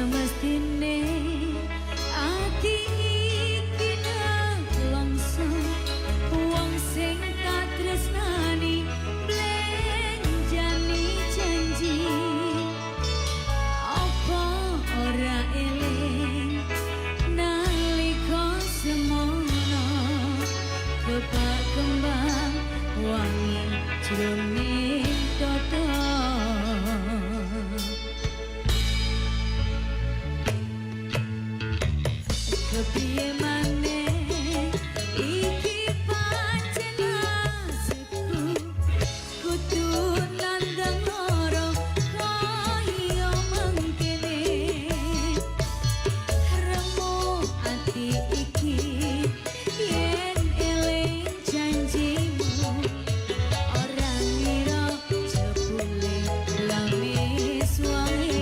semestine ati iki langsa wong sing tak tresnani blenjani janji apa ora eling nalika semono kepak kembang wangi jroning dodo kepiye maneh iki pancen nasibku kudu nandang lara kaya mangkene remo ati iki yen eling janjimu ora ngira jebule lamis wae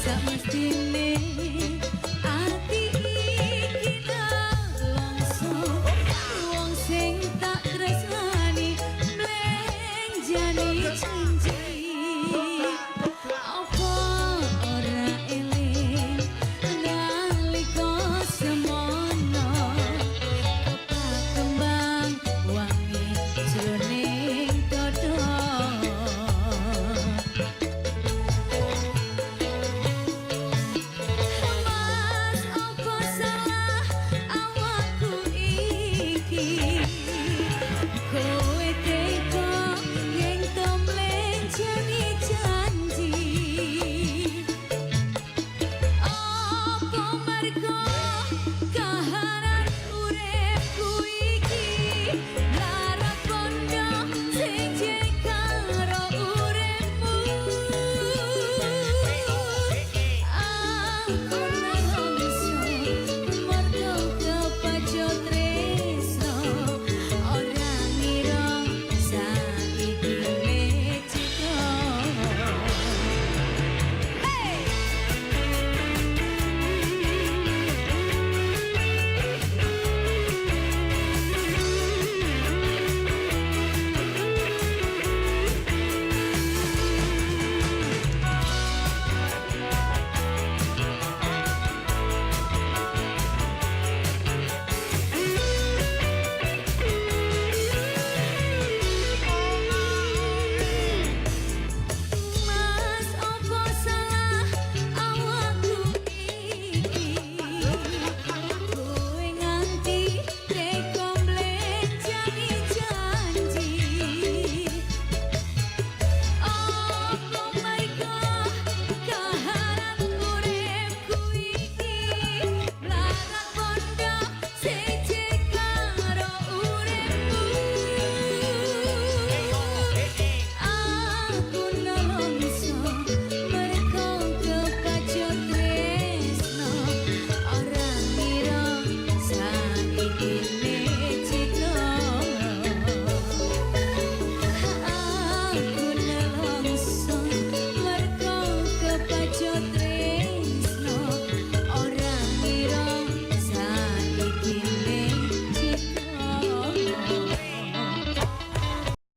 semestine ati iki langsa wong sing tak tresnani blenjani janji apa ora eling nalika semono kepak kembang wangi jroning dodo kowe teko yen to mlenjani janji apa mergo kahanan uripku iki lara kondo sing karo uripmu aku nangso mergo kepacut tresno ora ngira saiki leciko Mas opo salah awakku iki kowe nganti teko mlenjani janji apa mergo kahanan uripku iki lara kondo siji karo uripmu aku nalongso mergo kepacut tresno ora ngira saiki leciko aku nalongso mergo kepacut